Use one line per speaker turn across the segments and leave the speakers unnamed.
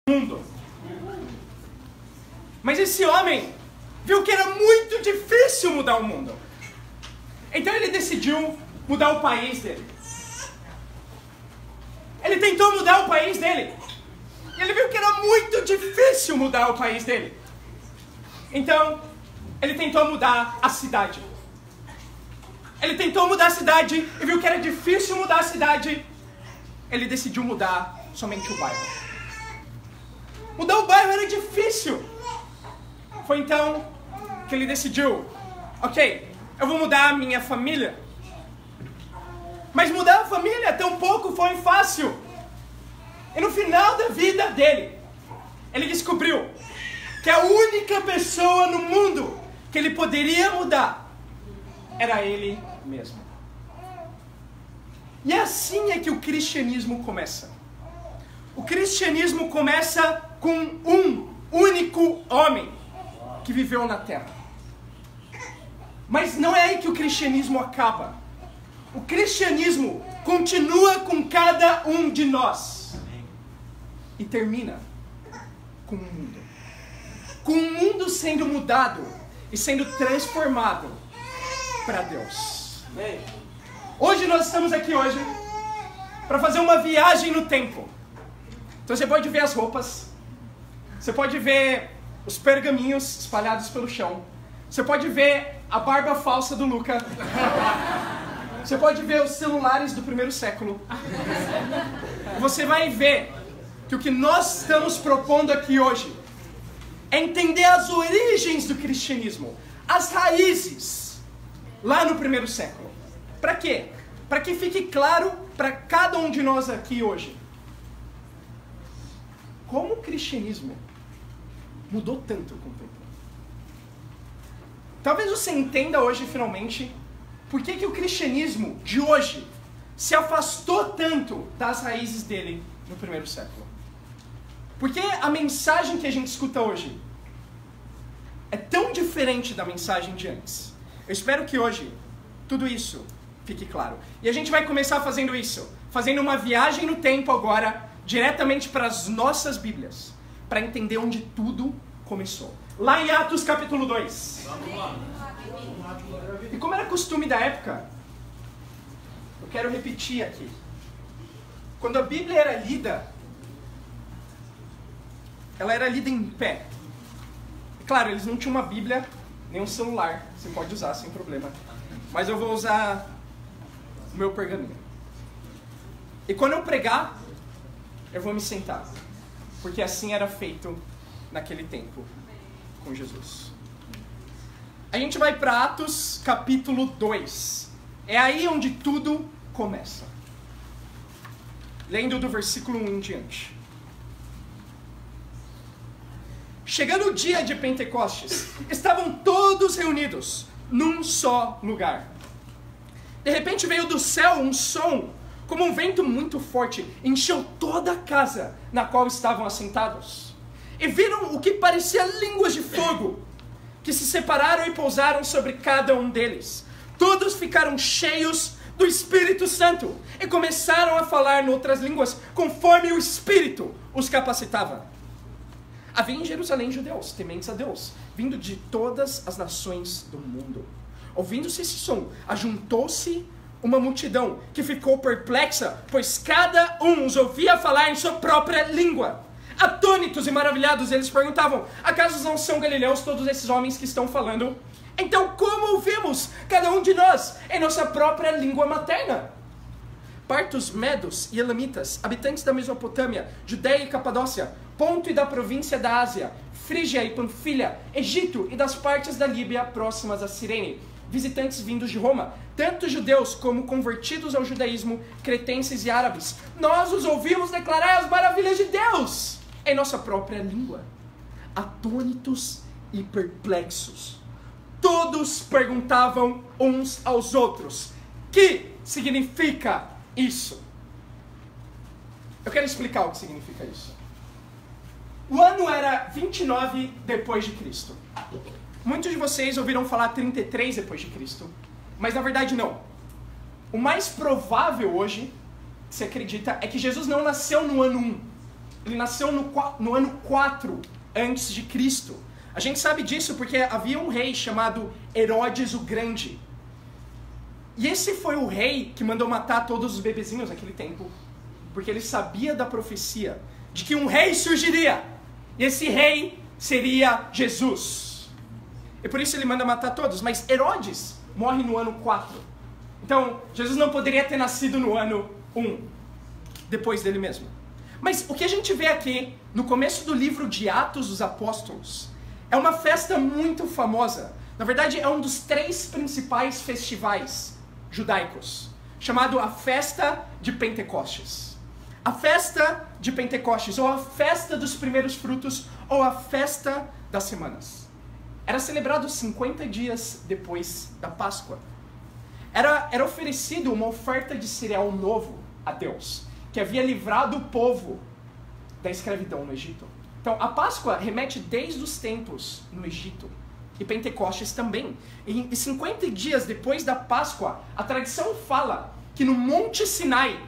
mundo. Mas esse homem viu que era muito difícil mudar o mundo. Então ele decidiu mudar o país dele. Ele tentou mudar o país dele. E ele viu que era muito difícil mudar o país dele. Então, ele tentou mudar a cidade. Ele tentou mudar a cidade e viu que era difícil mudar a cidade. Ele decidiu mudar somente o bairro. Mudar o bairro era difícil. Foi então que ele decidiu, ok, eu vou mudar a minha família. Mas mudar a família tampouco foi fácil. E no final da vida dele, ele descobriu que a única pessoa no mundo que ele poderia mudar era ele mesmo. E assim é que o cristianismo começa. O cristianismo começa com um único homem que viveu na terra. Mas não é aí que o cristianismo acaba. O cristianismo continua com cada um de nós. E termina com o mundo. Com o mundo sendo mudado e sendo transformado para Deus. Hoje nós estamos aqui hoje para fazer uma viagem no tempo. Então você pode ver as roupas. Você pode ver os pergaminhos espalhados pelo chão. Você pode ver a barba falsa do Luca. Você pode ver os celulares do primeiro século. Você vai ver que o que nós estamos propondo aqui hoje é entender as origens do cristianismo, as raízes, lá no primeiro século. Para quê? Para que fique claro para cada um de nós aqui hoje como o cristianismo mudou tanto com o tempo. Talvez você entenda hoje, finalmente, por que o cristianismo de hoje se afastou tanto das raízes dele no primeiro século. Porque a mensagem que a gente escuta hoje é tão diferente da mensagem de antes. Eu espero que hoje tudo isso fique claro. E a gente vai começar fazendo isso, fazendo uma viagem no tempo agora, diretamente para as nossas Bíblias, para entender onde tudo começou. Lá em Atos capítulo 2. Vamos lá. E como era costume da época, eu quero repetir aqui. Quando a Bíblia era lida, ela era lida em pé. Claro, eles não tinham uma Bíblia, nem um celular. Você pode usar sem problema. Mas eu vou usar o meu pergaminho. E quando eu pregar, eu vou me sentar. Porque assim era feito naquele tempo com Jesus. A gente vai para Atos capítulo 2. É aí onde tudo começa. Lendo do versículo 1 em diante. Chegando o dia de Pentecostes, estavam todos reunidos num só lugar. De repente veio do céu um som, como um vento muito forte, encheu toda a casa na qual estavam assentados. E viram o que parecia línguas de fogo, que se separaram e pousaram sobre cada um deles. Todos ficaram cheios do Espírito Santo e começaram a falar em outras línguas, conforme o Espírito os capacitava. Havia em Jerusalém judeus, tementes a Deus, vindo de todas as nações do mundo. Ouvindo-se esse som, ajuntou-se uma multidão que ficou perplexa, pois cada um os ouvia falar em sua própria língua. Atônitos e maravilhados, eles perguntavam: acaso não são galileus todos esses homens que estão falando? Então como ouvimos, cada um de nós, em nossa própria língua materna? Partos, medos e elamitas, habitantes da Mesopotâmia, Judéia e Capadócia, Ponto e da província da Ásia, Frígia e Panfilha, Egito e das partes da Líbia próximas a Cirene, visitantes vindos de Roma, tanto judeus como convertidos ao judaísmo, cretenses e árabes, nós os ouvimos declarar as maravilhas de Deus em nossa própria língua. Atônitos e perplexos, todos perguntavam uns aos outros: que significa isso? Eu quero explicar o que significa isso. O ano era 29 depois de Cristo. Muitos de vocês ouviram falar 33 depois de Cristo, mas na verdade não. O mais provável hoje, se acredita, é que Jesus não nasceu no ano 1. Ele nasceu no ano 4 antes de Cristo. A gente sabe disso porque havia um rei chamado Herodes o Grande. E esse foi o rei que mandou matar todos os bebezinhos naquele tempo, porque ele sabia da profecia de que um rei surgiria, e esse rei seria Jesus. E por isso ele manda matar todos, mas Herodes morre no ano 4. Então, Jesus não poderia ter nascido no ano 1, depois dele mesmo. Mas o que a gente vê aqui, no começo do livro de Atos dos Apóstolos, é uma festa muito famosa. Na verdade, é um dos 3 principais festivais judaicos, chamado a Festa de Pentecostes. A Festa de Pentecostes, ou a Festa dos Primeiros Frutos, ou a Festa das Semanas. Era celebrado 50 dias depois da Páscoa. Era oferecido uma oferta de cereal novo a Deus, que havia livrado o povo da escravidão no Egito. Então, a Páscoa remete desde os tempos no Egito. E Pentecostes também. E 50 dias depois da Páscoa, a tradição fala que no Monte Sinai,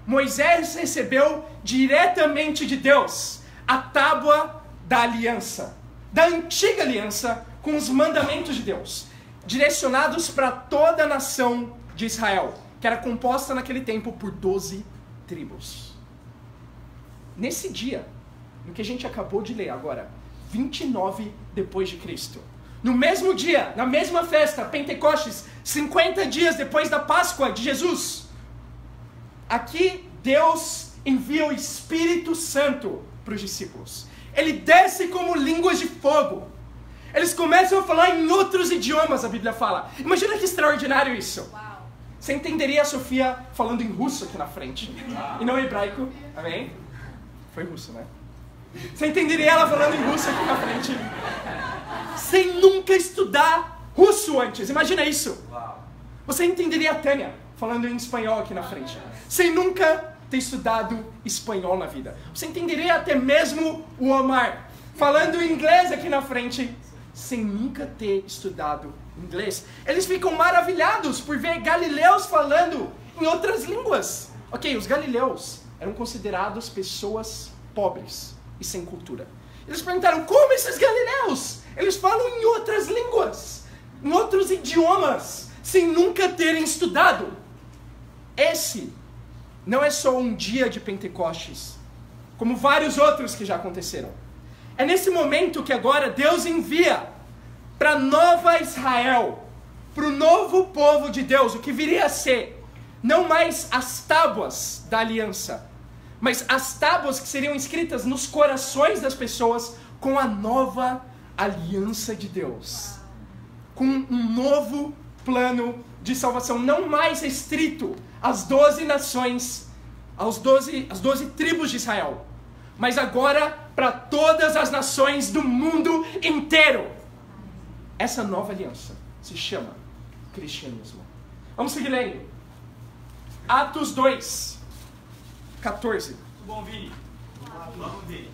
Moisés recebeu diretamente de Deus a tábua da aliança, da antiga aliança, com os mandamentos de Deus, direcionados para toda a nação de Israel, que era composta naquele tempo por 12 tribos. Nesse dia, no que a gente acabou de ler agora, 29 depois de Cristo, no mesmo dia, na mesma festa, Pentecostes, 50 dias depois da Páscoa de Jesus, aqui Deus envia o Espírito Santo para os discípulos. Ele desce como línguas de fogo. Eles começam a falar em outros idiomas, a Bíblia fala. Imagina que extraordinário isso. Uau. Você entenderia a Sofia falando em russo aqui na frente. E não em hebraico. Amém? Foi russo, né? Você entenderia ela falando em russo aqui na frente. Sem nunca estudar russo antes. Imagina isso. Você entenderia a Tânia falando em espanhol aqui na frente. Sem nunca ter estudado espanhol na vida. Você entenderia até mesmo o Omar falando inglês aqui na frente, sem nunca ter estudado inglês. Eles ficam maravilhados por ver galileus falando em outras línguas. Ok, os galileus eram considerados pessoas pobres e sem cultura. Eles perguntaram, como esses galileus? Eles falam em outras línguas, em outros idiomas, sem nunca terem estudado. Esse não é só um dia de Pentecostes, como vários outros que já aconteceram. É nesse momento que agora Deus envia para Nova Israel, para o novo povo de Deus, o que viria a ser, não mais as tábuas da aliança, mas as tábuas que seriam escritas nos corações das pessoas com a nova aliança de Deus. Com um novo plano de salvação, não mais restrito às 12 nações, às 12 tribos de Israel, mas agora para todas as nações do mundo inteiro. Essa nova aliança se chama cristianismo. Vamos seguir lendo. Atos 2, 14.
Bom, Vini. Vamos ver.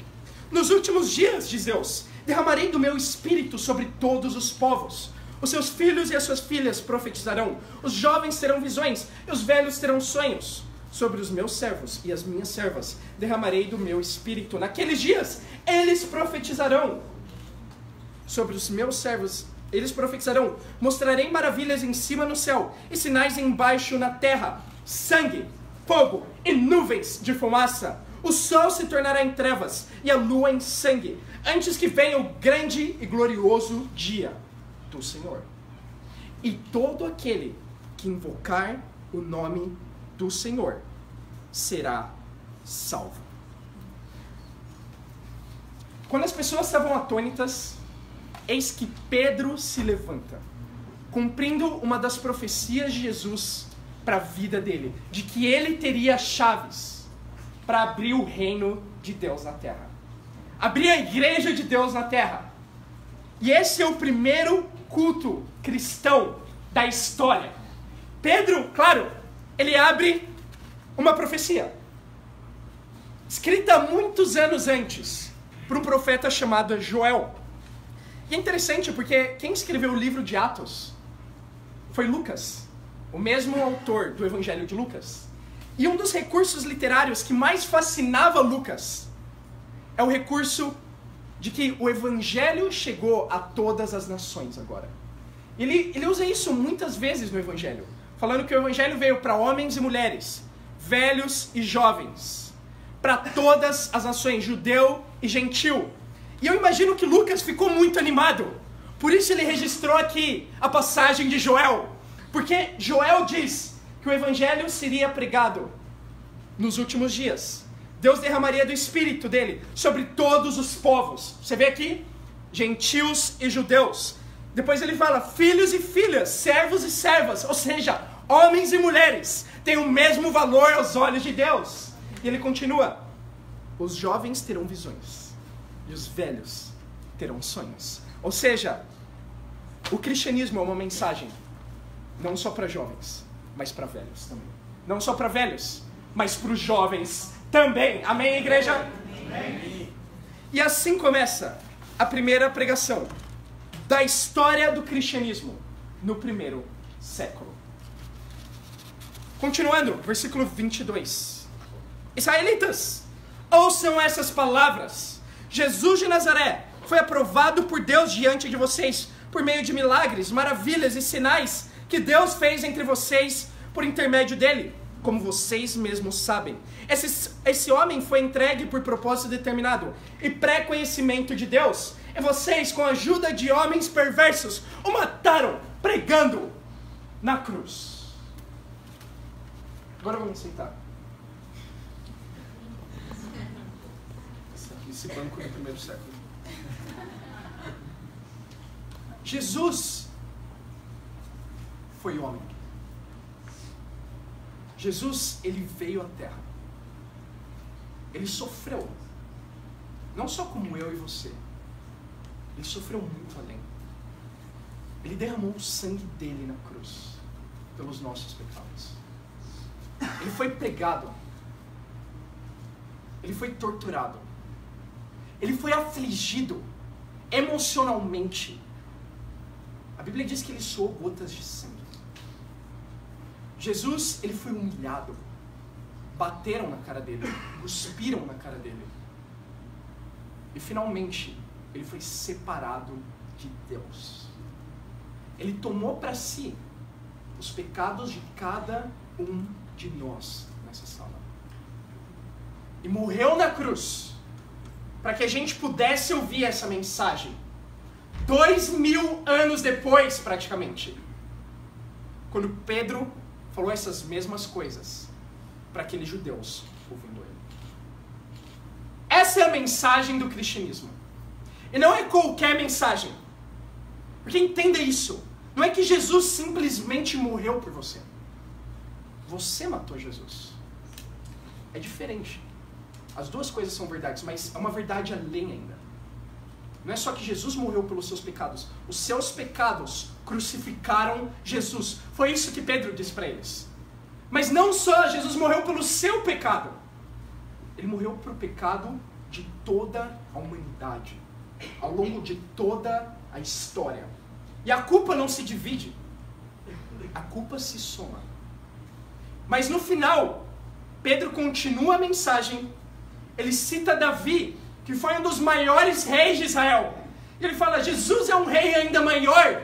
Nos últimos dias, diz Deus, derramarei do meu espírito sobre todos os povos. Os seus filhos e as suas filhas profetizarão. Os jovens terão visões e os velhos terão sonhos. Sobre os meus servos e as minhas servas derramarei do meu espírito. Naqueles dias, eles profetizarão. Sobre os meus servos, eles profetizarão. Mostrarei maravilhas em cima no céu e sinais embaixo na terra. Sangue, fogo e nuvens de fumaça. O sol se tornará em trevas e a lua em sangue, antes que venha o grande e glorioso dia do Senhor. E todo aquele que invocar o nome do Senhor será salvo. Quando as pessoas estavam atônitas, eis que Pedro se levanta, cumprindo uma das profecias de Jesus para a vida dele, de que ele teria chaves para abrir o reino de Deus na terra, abrir a igreja de Deus na terra. E esse é o primeiro culto cristão da história. Pedro, claro, ele abre uma profecia, escrita muitos anos antes, por um profeta chamado Joel. E é interessante porque quem escreveu o livro de Atos foi Lucas, o mesmo autor do Evangelho de Lucas. E um dos recursos literários que mais fascinava Lucas é o recurso de que o evangelho chegou a todas as nações agora. Ele usa isso muitas vezes no evangelho, falando que o evangelho veio para homens e mulheres, velhos e jovens, para todas as nações, judeu e gentil. E eu imagino que Lucas ficou muito animado. Por isso ele registrou aqui a passagem de Joel. Porque Joel diz que o evangelho seria pregado nos últimos dias. Deus derramaria do Espírito dele sobre todos os povos. Você vê aqui? Gentios e judeus. Depois ele fala, filhos e filhas, servos e servas. Ou seja, homens e mulheres têm o mesmo valor aos olhos de Deus. E ele continua, os jovens terão visões. E os velhos terão sonhos. Ou seja, o cristianismo é uma mensagem não só para jovens, mas para velhos também. Não só para velhos, mas para os jovens também. Amém, igreja? Amém. E assim começa a primeira pregação da história do cristianismo no primeiro século. Continuando, versículo 22. Israelitas, ouçam essas palavras. Jesus de Nazaré foi aprovado por Deus diante de vocês por meio de milagres, maravilhas e sinais que Deus fez entre vocês por intermédio dele, como vocês mesmos sabem. Esse homem foi entregue por propósito determinado e pré-conhecimento de Deus. E vocês, com a ajuda de homens perversos, o mataram pregando na cruz. Agora vamos sentar. Esse banco do primeiro século. Jesus foi homem. Jesus, ele veio à Terra. Ele sofreu. Não só como eu e você. Ele sofreu muito além. Ele derramou o sangue dele na cruz pelos nossos pecados. Ele foi pregado. Ele foi torturado. Ele foi afligido emocionalmente. A Bíblia diz que ele suou gotas de sangue. Jesus, ele foi humilhado. Bateram na cara dele. Cuspiram na cara dele. E finalmente, ele foi separado de Deus. Ele tomou para si os pecados de cada um de nós nessa sala. E morreu na cruz para que a gente pudesse ouvir essa mensagem 2000 anos depois, praticamente, quando Pedro falou essas mesmas coisas para aqueles judeus ouvindo ele. Essa é a mensagem do cristianismo. E não é qualquer mensagem. Porque entenda isso. Não é que Jesus simplesmente morreu por você. Você matou Jesus. É diferente. As duas coisas são verdades, mas é uma verdade além ainda. Não é só que Jesus morreu pelos seus pecados. Os seus pecados crucificaram Jesus. Foi isso que Pedro disse para eles. Mas não só Jesus morreu pelo seu pecado. Ele morreu pelo pecado de toda a humanidade. Ao longo de toda a história. E a culpa não se divide. A culpa se soma. Mas no final, Pedro continua a mensagem. Ele cita Davi, que foi um dos maiores reis de Israel. E ele fala, Jesus é um rei ainda maior.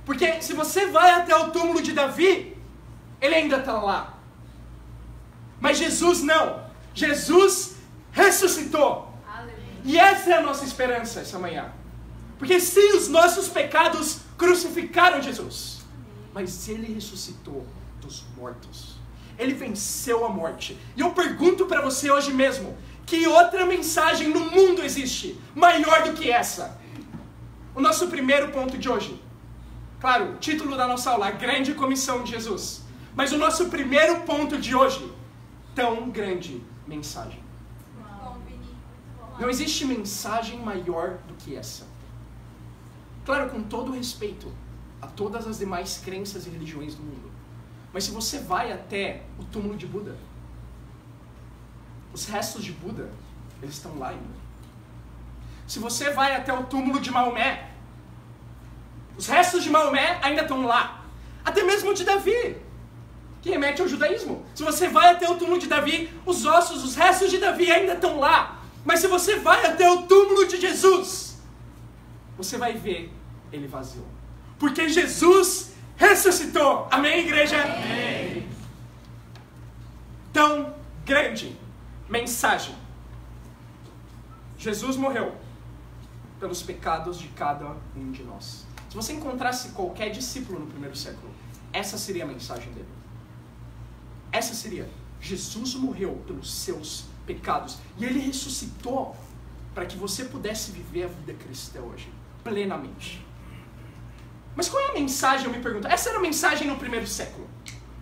Porque se você vai até o túmulo de Davi, ele ainda está lá. Mas Jesus não. Jesus ressuscitou. Aleluia. E essa é a nossa esperança essa manhã. Porque sim, os nossos pecados crucificaram Jesus. Mas ele ressuscitou dos mortos. Ele venceu a morte. E eu pergunto para você hoje mesmo, que outra mensagem no mundo existe maior do que essa? O nosso primeiro ponto de hoje. Claro, título da nossa aula, a grande comissão de Jesus. Mas o nosso primeiro ponto de hoje, tão grande mensagem. Não existe mensagem maior do que essa. Claro, com todo respeito a todas as demais crenças e religiões do mundo. Mas se você vai até o túmulo de Buda, os restos de Buda, eles estão lá ainda. Se você vai até o túmulo de Maomé, os restos de Maomé ainda estão lá. Até mesmo de Davi, que remete ao judaísmo. Se você vai até o túmulo de Davi, os ossos, os restos de Davi ainda estão lá. Mas se você vai até o túmulo de Jesus, você vai ver ele vazio. Porque Jesus ressuscitou. Amém, igreja? Amém. Tão grande mensagem. Jesus morreu pelos pecados de cada um de nós. Se você encontrasse qualquer discípulo no primeiro século, essa seria a mensagem dele. Essa seria: Jesus morreu pelos seus pecados e ele ressuscitou para que você pudesse viver a vida cristã hoje, plenamente. Mas qual é a mensagem, eu me pergunto? Essa era a mensagem no primeiro século.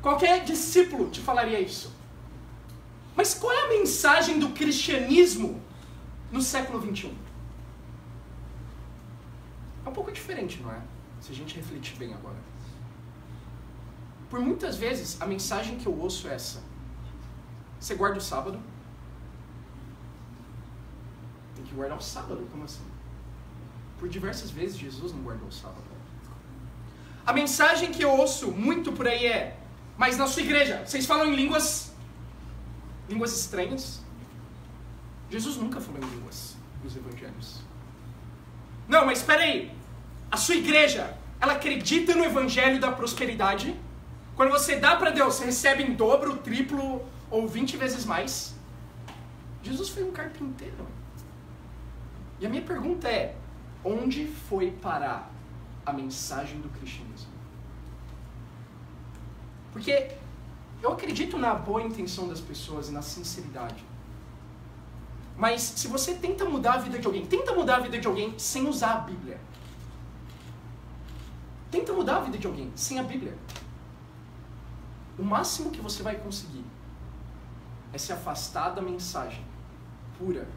Qualquer discípulo te falaria isso. Mas qual é a mensagem do cristianismo no século 21? É um pouco diferente, não é? Se a gente refletir bem agora. Por muitas vezes, a mensagem que eu ouço é essa: você guarda o sábado? Tem que guardar o sábado, como assim? Por diversas vezes, Jesus não guardou o sábado. A mensagem que eu ouço muito por aí é: mas na sua igreja, vocês falam em línguas estranhas? Jesus nunca falou em línguas nos evangelhos. Não, mas espera aí. A sua igreja, ela acredita no evangelho da prosperidade? Quando você dá para Deus, você recebe em dobro, triplo ou 20 vezes mais? Jesus foi um carpinteiro. E a minha pergunta é: onde foi parar a mensagem do cristianismo? Porque eu acredito na boa intenção das pessoas e na sinceridade. Mas se você tenta mudar a vida de alguém, tenta mudar a vida de alguém sem usar a Bíblia. Tenta mudar a vida de alguém sem a Bíblia. O máximo que você vai conseguir é se afastar da mensagem pura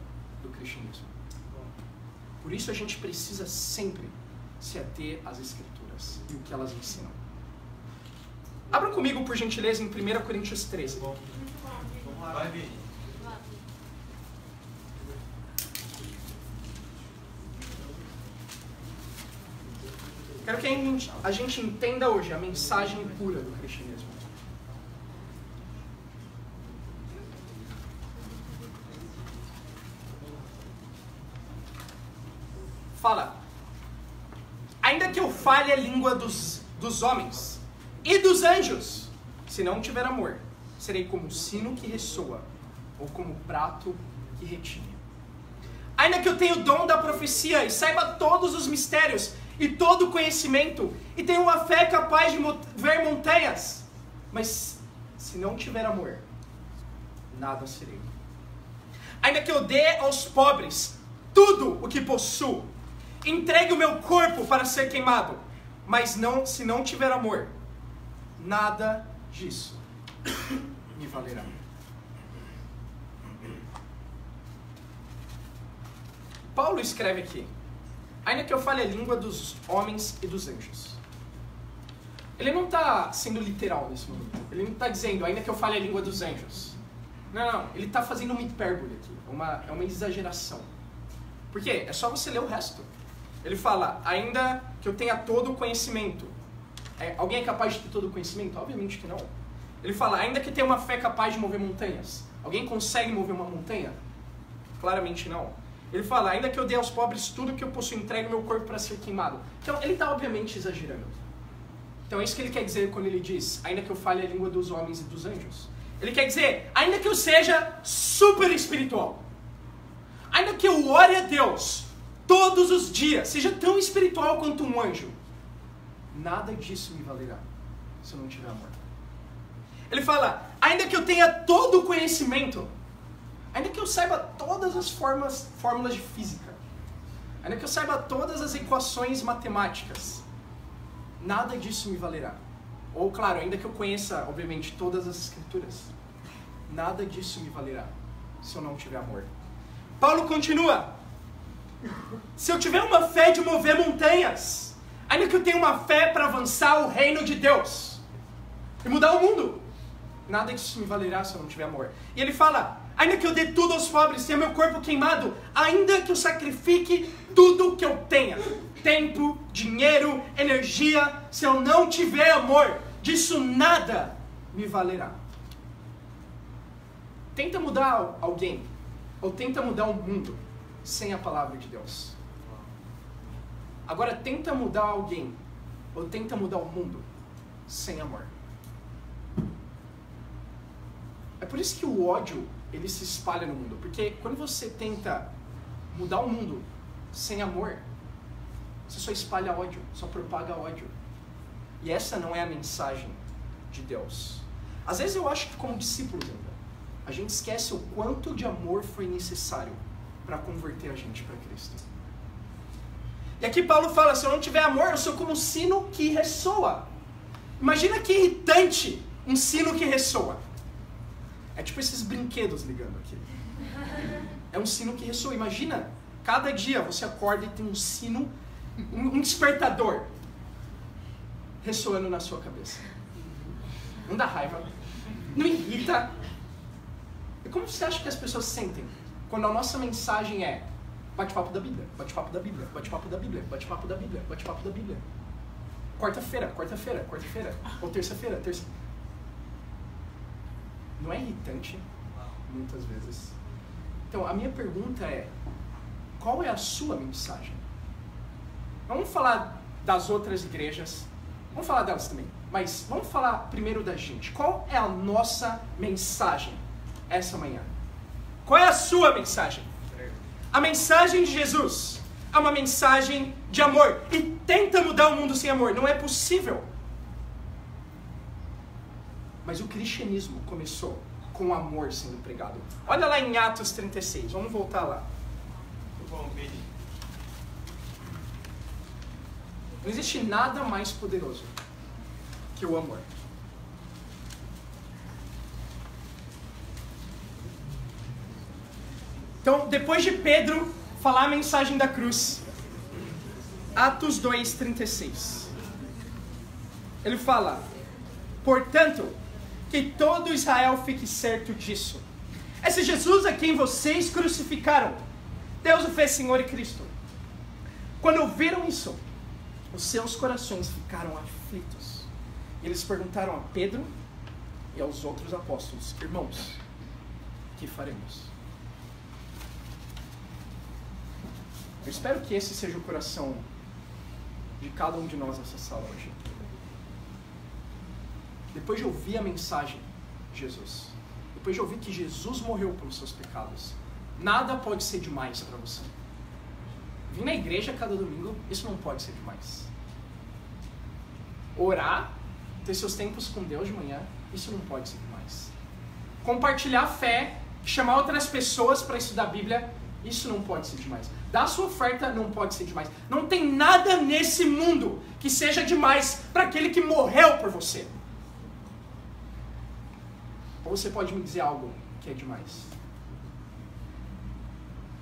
do cristianismo. Por isso a gente precisa sempre se ater às Escrituras e o que elas ensinam. Abra comigo, por gentileza, em 1 Coríntios 13.
Vamos lá, vai vir.
Quero que a gente entenda hoje a mensagem pura do cristianismo. Fala: ainda que eu fale a língua dos homens e dos anjos, se não tiver amor, serei como um sino que ressoa, ou como prato que retine. Ainda que eu tenha o dom da profecia e saiba todos os mistérios e todo o conhecimento, e tenha uma fé capaz de mover montanhas, mas se não tiver amor, nada serei. Ainda que eu dê aos pobres tudo o que possuo, entregue o meu corpo para ser queimado, mas se não tiver amor, nada disso me valerá. Paulo escreve aqui: ainda que eu fale a língua dos homens e dos anjos. Ele não está sendo literal nesse momento. Ele não está dizendo, ainda que eu fale a língua dos anjos. Não. Ele está fazendo uma hipérbole aqui. É uma exageração. Por quê? É só você ler o resto. Ele fala, ainda que eu tenha todo o conhecimento. Alguém é capaz de ter todo o conhecimento? Obviamente que não. Ele fala, ainda que eu tenha uma fé capaz de mover montanhas. Alguém consegue mover uma montanha? Claramente não. Ele fala, ainda que eu dê aos pobres tudo que eu possuo, entregue o meu corpo para ser queimado. Então, ele está obviamente exagerando. Então, é isso que ele quer dizer quando ele diz, ainda que eu fale a língua dos homens e dos anjos. Ele quer dizer, ainda que eu seja super espiritual. Ainda que eu ore a Deus todos os dias, seja tão espiritual quanto um anjo. Nada disso me valerá se eu não tiver amor. Ele fala, ainda que eu tenha todo o conhecimento, ainda que eu saiba todas as fórmulas de física, ainda que eu saiba todas as equações matemáticas, nada disso me valerá. Ou, claro, ainda que eu conheça, obviamente, todas as escrituras, nada disso me valerá se eu não tiver amor. Paulo continua, se eu tiver uma fé de mover montanhas, ainda que eu tenha uma fé para avançar o reino de Deus e mudar o mundo, nada disso me valerá se eu não tiver amor. E ele fala, ainda que eu dê tudo aos pobres, tenha meu corpo queimado, ainda que eu sacrifique tudo que eu tenha, tempo, dinheiro, energia, se eu não tiver amor, disso nada me valerá. Tenta mudar alguém ou tenta mudar o mundo sem a palavra de Deus. Agora tenta mudar alguém, ou tenta mudar o mundo sem amor. É por isso que o ódio, ele se espalha no mundo. Porque quando você tenta mudar o mundo sem amor, você só espalha ódio, só propaga ódio. E essa não é a mensagem de Deus. Às vezes eu acho que como discípulos ainda, a gente esquece o quanto de amor foi necessário para converter a gente para Cristo. E aqui Paulo fala, se eu não tiver amor, eu sou como um sino que ressoa. Imagina que irritante um sino que ressoa. É tipo esses brinquedos ligando aqui. É um sino que ressoa. Imagina, cada dia você acorda e tem um sino, um despertador ressoando na sua cabeça. Não dá raiva, não irrita. E como você acha que as pessoas sentem quando a nossa mensagem é bate-papo da Bíblia, bate-papo da Bíblia, bate-papo da Bíblia, bate-papo da Bíblia, bate-papo da Bíblia? Quarta-feira, ou terça-feira, terça. Não é irritante? Muitas vezes. Então, a minha pergunta é, qual é a sua mensagem? Vamos falar das outras igrejas, vamos falar delas também, mas vamos falar primeiro da gente. Qual é a nossa mensagem essa manhã? Qual é a sua mensagem? A mensagem de Jesus é uma mensagem de amor. E tenta mudar o mundo sem amor. Não é possível. Mas o cristianismo começou com o amor sendo pregado. Olha lá em Atos 36. Vamos voltar lá. Não existe nada mais poderoso que o amor. Então, depois de Pedro falar a mensagem da cruz, Atos 2:36. Ele fala: portanto, que todo Israel fique certo disso. Esse Jesus a quem vocês crucificaram, Deus o fez Senhor e Cristo. Quando ouviram isso, os seus corações ficaram aflitos. Eles perguntaram a Pedro e aos outros apóstolos: irmãos, que faremos? Eu espero que esse seja o coração de cada um de nós nessa sala hoje. Depois de ouvir a mensagem de Jesus, depois de ouvir que Jesus morreu pelos seus pecados, nada pode ser demais para você. Vir na igreja cada domingo, isso não pode ser demais. Orar, ter seus tempos com Deus de manhã, isso não pode ser demais. Compartilhar a fé, chamar outras pessoas para estudar a Bíblia, isso não pode ser demais. Dar sua oferta não pode ser demais. Não tem nada nesse mundo que seja demais para aquele que morreu por você. Ou você pode me dizer algo que é demais?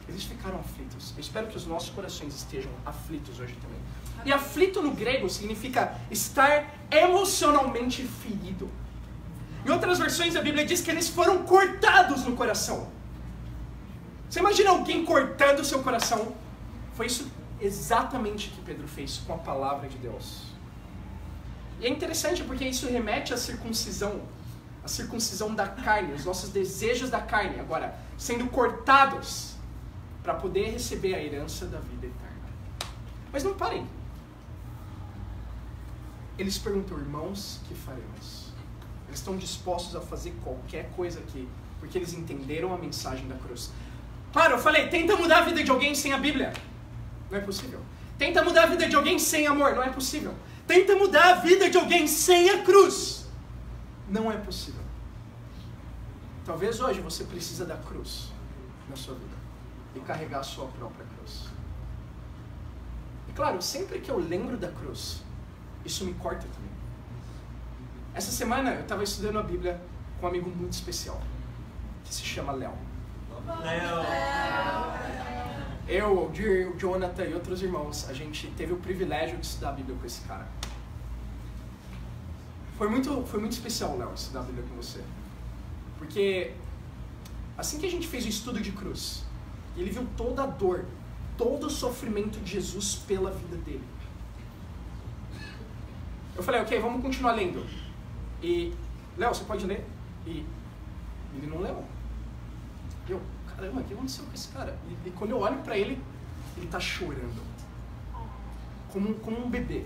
Eles ficaram aflitos. Eu espero que os nossos corações estejam aflitos hoje também. E aflito no grego significa estar emocionalmente ferido. Em outras versões a Bíblia diz que eles foram cortados no coração. Você imagina alguém cortando o seu coração? Foi isso exatamente que Pedro fez com a palavra de Deus. E é interessante porque isso remete à circuncisão da carne, os nossos desejos da carne, agora sendo cortados para poder receber a herança da vida eterna. Mas não parem. Eles perguntam: irmãos, que faremos? Eles estão dispostos a fazer qualquer coisa aqui, porque eles entenderam a mensagem da cruz. Claro, eu falei, tenta mudar a vida de alguém sem a Bíblia. Não é possível. Tenta mudar a vida de alguém sem amor. Não é possível. Tenta mudar a vida de alguém sem a cruz. Não é possível. Talvez hoje você precisa da cruz na sua vida e carregar a sua própria cruz. E claro, sempre que eu lembro da cruz, isso me corta também. Essa semana eu estava estudando a Bíblia com um amigo muito especial, que se chama Léo. Eu, o Jonathan e outros irmãos, a gente teve o privilégio de estudar a Bíblia com esse cara. Foi muito especial, Léo, estudar a Bíblia com você. Porque assim que a gente fez o estudo de cruz, ele viu toda a dor, todo o sofrimento de Jesus pela vida dele. Eu falei, ok, vamos continuar lendo. E, Léo, você pode ler? E ele não leu. caramba, o que aconteceu com esse cara? E quando eu olho pra ele, ele tá chorando. Como um bebê.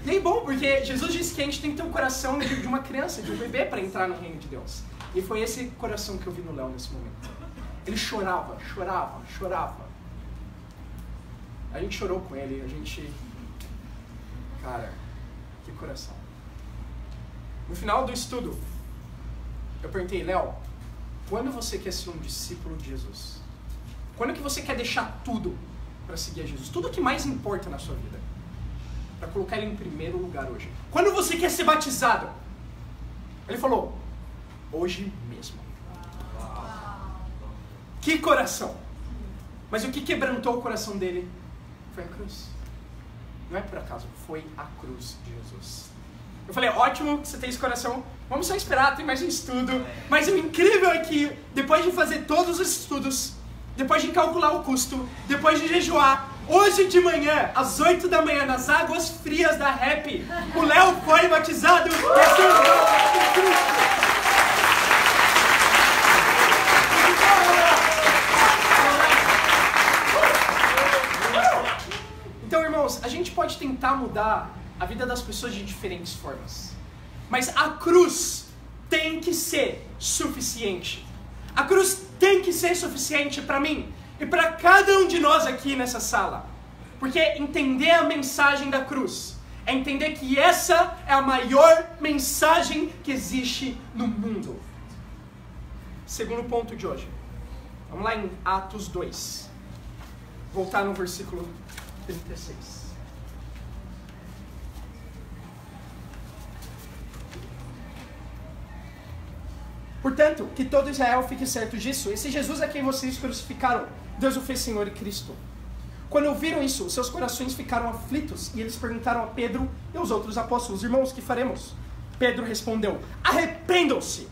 E aí, bom, porque Jesus disse que a gente tem que ter um coração de uma criança, de um bebê para entrar no reino de Deus. E foi esse coração que eu vi no Léo nesse momento. Ele chorava. A gente chorou com ele, Cara, que coração. No final do estudo, eu perguntei, Léo, quando você quer ser um discípulo de Jesus? Quando que você quer deixar tudo para seguir a Jesus? Tudo o que mais importa na sua vida. Para colocar ele em primeiro lugar hoje. Quando você quer ser batizado? Ele falou, hoje mesmo. Que coração! Mas o que quebrantou o coração dele foi a cruz. Não é por acaso, foi a cruz de Jesus. Eu falei, ótimo que você tem esse coração, vamos só esperar, tem mais um estudo. Mas o incrível é que, depois de fazer todos os estudos, depois de calcular o custo, depois de jejuar, hoje de manhã, às 8 da manhã, nas águas frias da Rap, o Léo foi batizado. Então, irmãos, a gente pode tentar mudar a vida das pessoas de diferentes formas. Mas a cruz tem que ser suficiente. A cruz tem que ser suficiente para mim e para cada um de nós aqui nessa sala. Porque entender a mensagem da cruz é entender que essa é a maior mensagem que existe no mundo. Segundo ponto de hoje. Vamos lá em Atos 2. Voltar no versículo 36. Portanto, que todo Israel fique certo disso. Esse Jesus a quem vocês crucificaram, Deus o fez Senhor e Cristo. Quando ouviram isso, seus corações ficaram aflitos e eles perguntaram a Pedro e aos outros apóstolos, irmãos, que faremos? Pedro respondeu, arrependam-se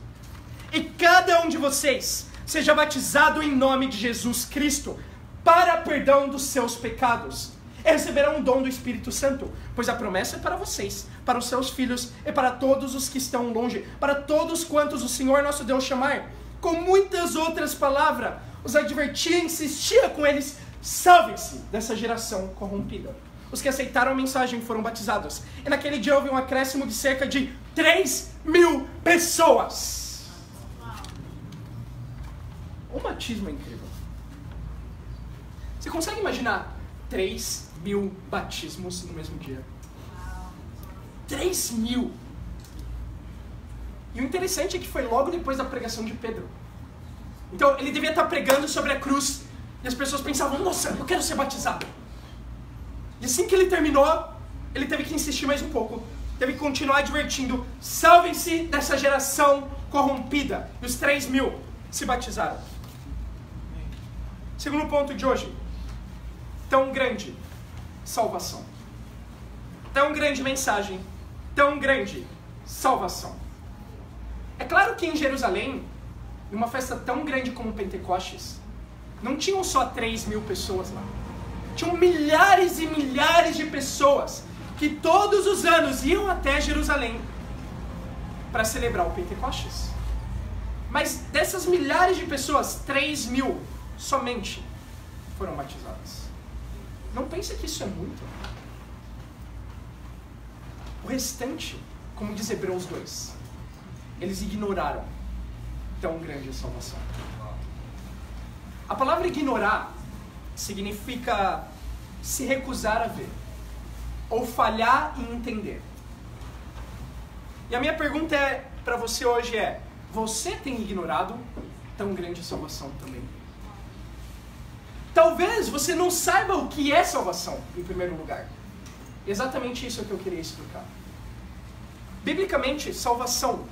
e cada um de vocês seja batizado em nome de Jesus Cristo para perdão dos seus pecados. E receberão o dom do Espírito Santo, pois a promessa é para vocês, para os seus filhos e para todos os que estão longe, para todos quantos o Senhor nosso Deus chamar. Com muitas outras palavras, os advertia e insistia com eles, salvem-se dessa geração corrompida. Os que aceitaram a mensagem foram batizados, e naquele dia houve um acréscimo de cerca de 3.000 pessoas. O batismo é incrível. Você consegue imaginar 3.000 batismos no mesmo dia? 3.000! E o interessante é que foi logo depois da pregação de Pedro. Então ele devia estar pregando sobre a cruz e as pessoas pensavam, nossa, eu quero ser batizado. E assim que ele terminou, ele teve que insistir mais um pouco. Teve que continuar advertindo, salvem-se dessa geração corrompida. E os 3.000 se batizaram. Segundo ponto de hoje. Tão grande salvação. Tão grande mensagem. Tão grande salvação. É claro que em Jerusalém, numa festa tão grande como Pentecostes, não tinham só 3.000 pessoas lá. Tinham milhares e milhares de pessoas que todos os anos iam até Jerusalém para celebrar o Pentecostes. Mas dessas milhares de pessoas, 3.000 somente foram batizadas. Não pense que isso é muito. O restante, como diz Hebreus 2, eles ignoraram tão grande a salvação. A palavra ignorar significa se recusar a ver ou falhar em entender. E a minha pergunta para você hoje é: você tem ignorado tão grande a salvação também? Talvez você não saiba o que é salvação, em primeiro lugar. Exatamente isso é o que eu queria explicar. Biblicamente, salvação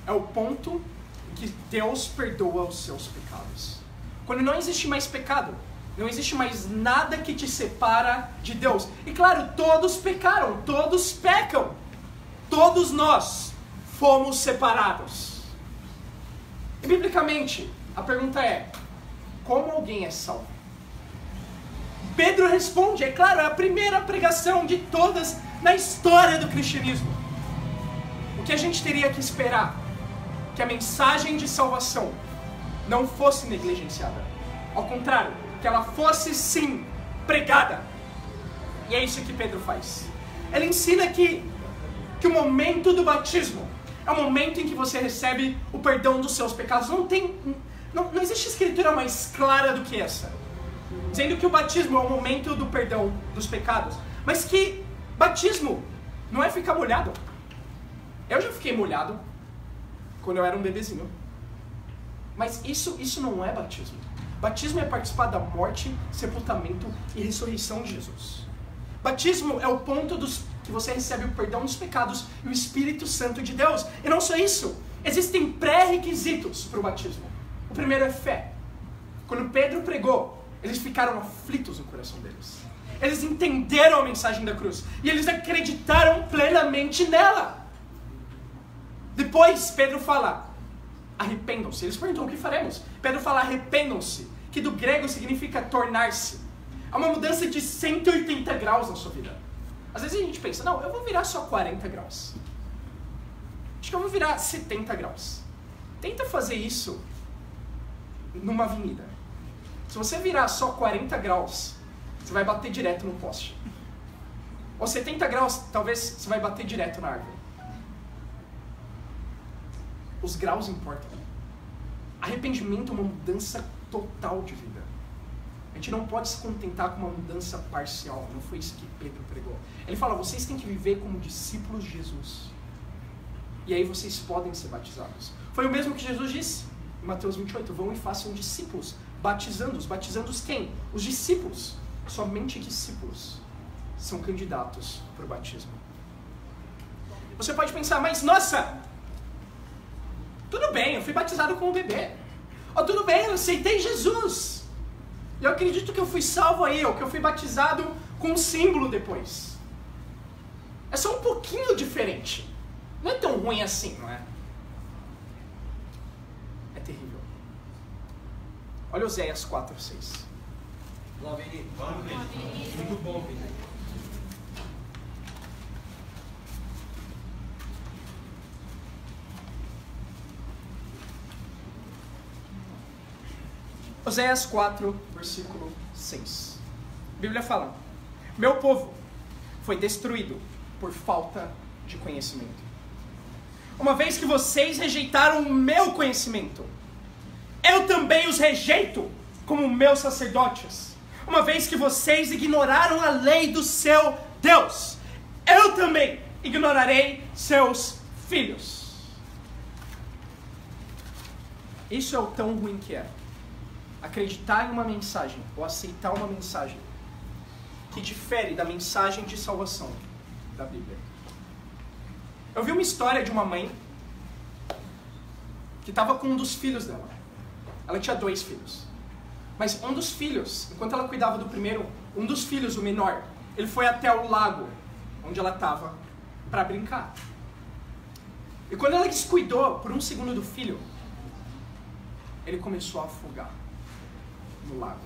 é o ponto em que Deus perdoa os seus pecados. Quando não existe mais pecado, não existe mais nada que te separa de Deus. E claro, todos pecaram, todos pecam. Todos nós fomos separados. E biblicamente, a pergunta é: como alguém é salvo? Pedro responde, é claro, é a primeira pregação de todas na história do cristianismo. O que a gente teria que esperar? Que a mensagem de salvação não fosse negligenciada. Ao contrário, que ela fosse sim pregada. E é isso que Pedro faz. Ele ensina que o momento do batismo é o momento em que você recebe o perdão dos seus pecados. Não existe escritura mais clara do que essa, dizendo que o batismo é o momento do perdão dos pecados, mas que batismo não é ficar molhado. Eu já fiquei molhado quando eu era um bebezinho, mas isso não é batismo. Batismo é participar da morte, sepultamento e ressurreição de Jesus. Batismo é o ponto que você recebe o perdão dos pecados e o Espírito Santo de Deus. E não só isso, existem pré-requisitos para o batismo. O primeiro é fé. Quando Pedro pregou, eles ficaram aflitos no coração deles. Eles entenderam a mensagem da cruz e eles acreditaram plenamente nela. Depois Pedro fala, arrependam-se. Eles perguntam, o que faremos? Pedro fala, arrependam-se, que do grego significa tornar-se. É uma mudança de 180 graus na sua vida. Às vezes a gente pensa, não, eu vou virar só 40 graus. Acho que eu vou virar 70 graus. Tenta fazer isso numa avenida. Se você virar só 40 graus, você vai bater direto no poste. Ou 70 graus, talvez você vai bater direto na árvore. Os graus importam. Arrependimento é uma mudança total de vida. A gente não pode se contentar com uma mudança parcial. Não foi isso que Pedro pregou. Ele fala, vocês têm que viver como discípulos de Jesus. E aí vocês podem ser batizados. Foi o mesmo que Jesus disse em Mateus 28. Vão e façam discípulos, batizando-os. Batizando-os quem? Os discípulos. Somente discípulos são candidatos para o batismo. Você pode pensar, mas nossa, tudo bem, eu fui batizado como bebê. Oh, tudo bem, eu aceitei Jesus. Eu acredito que eu fui salvo aí, ou que eu fui batizado com um símbolo depois. É só um pouquinho diferente. Não é tão ruim assim, não é? É terrível. Olha Oséias 4:6.
Vamos, Vini. Vamos, Vini. Muito bom, Vini.
Oséias 4, versículo 6. A Bíblia fala, meu povo foi destruído por falta de conhecimento. Uma vez que vocês rejeitaram o meu conhecimento, eu também os rejeito como meus sacerdotes. Uma vez que vocês ignoraram a lei do seu Deus, eu também ignorarei seus filhos. Isso é o tão ruim que é. Acreditar em uma mensagem, ou aceitar uma mensagem que difere da mensagem de salvação da Bíblia. Eu vi uma história de uma mãe que estava com um dos filhos dela. Ela tinha 2 filhos. Mas um dos filhos, enquanto ela cuidava do primeiro, um dos filhos, o menor, ele foi até o lago onde ela estava para brincar. E quando ela descuidou por um segundo do filho, ele começou a afogar no lago.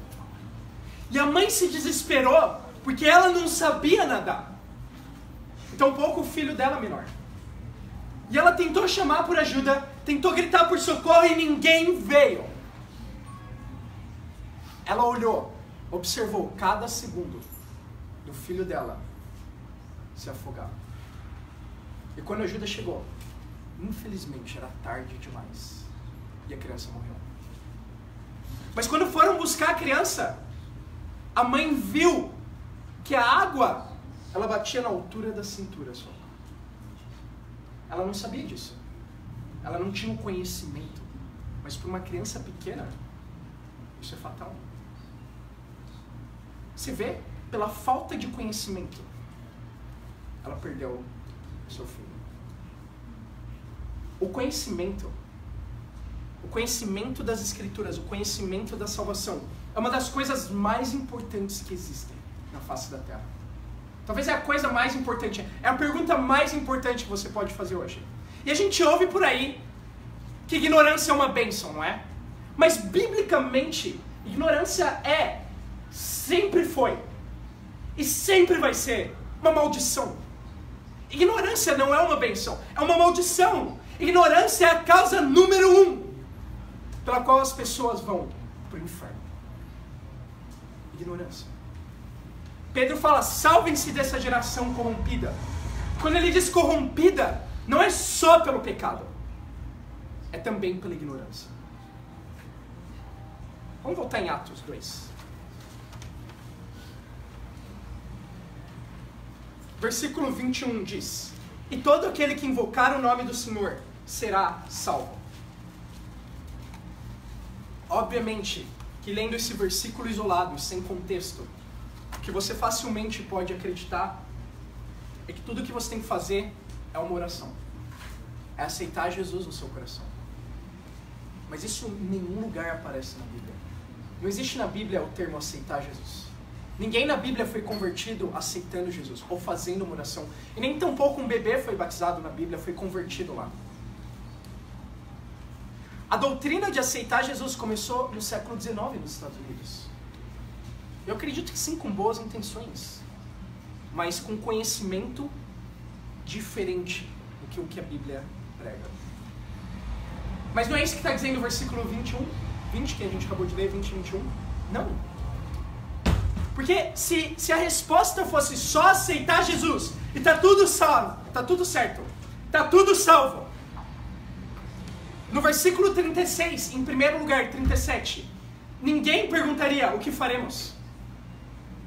E a mãe se desesperou porque ela não sabia nadar. Então pouco o filho dela menor. E ela tentou chamar por ajuda, tentou gritar por socorro e ninguém veio. Ela olhou, observou cada segundo do filho dela se afogar. E quando a ajuda chegou, infelizmente era tarde demais e a criança morreu. Mas quando foram buscar a criança, a mãe viu que a água, ela batia na altura da cintura só. Ela não sabia disso. Ela não tinha o conhecimento. Mas para uma criança pequena, isso é fatal. Você vê, pela falta de conhecimento, ela perdeu o seu filho. O conhecimento das Escrituras, o conhecimento da salvação, é uma das coisas mais importantes que existem na face da Terra. Talvez é a coisa mais importante, é a pergunta mais importante que você pode fazer hoje. E a gente ouve por aí que ignorância é uma bênção, não é? Mas, biblicamente, ignorância sempre foi, e sempre vai ser, uma maldição. Ignorância não é uma bênção, é uma maldição. Ignorância é a causa número 1 pela qual as pessoas vão para o inferno. Ignorância. Pedro fala, salvem-se dessa geração corrompida. Quando ele diz corrompida, não é só pelo pecado, é também pela ignorância. Vamos voltar em Atos 2. Versículo 21 diz, e todo aquele que invocar o nome do Senhor será salvo. Obviamente que lendo esse versículo isolado e sem contexto, o que você facilmente pode acreditar é que tudo que você tem que fazer é uma oração. É aceitar Jesus no seu coração. Mas isso em nenhum lugar aparece na Bíblia. Não existe na Bíblia o termo aceitar Jesus. Ninguém na Bíblia foi convertido aceitando Jesus ou fazendo uma oração. E nem tampouco um bebê foi batizado na Bíblia, foi convertido lá. A doutrina de aceitar Jesus começou no século XIX nos Estados Unidos. Eu acredito que sim, com boas intenções, mas com conhecimento diferente do que o que a Bíblia prega. Mas não é isso que está dizendo o versículo 20 que a gente acabou de ler, 20 e 21? Não. Porque se a resposta fosse só aceitar Jesus e tá tudo salvo, tá tudo certo, tá tudo salvo. No versículo 36, em primeiro lugar, 37, ninguém perguntaria o que faremos.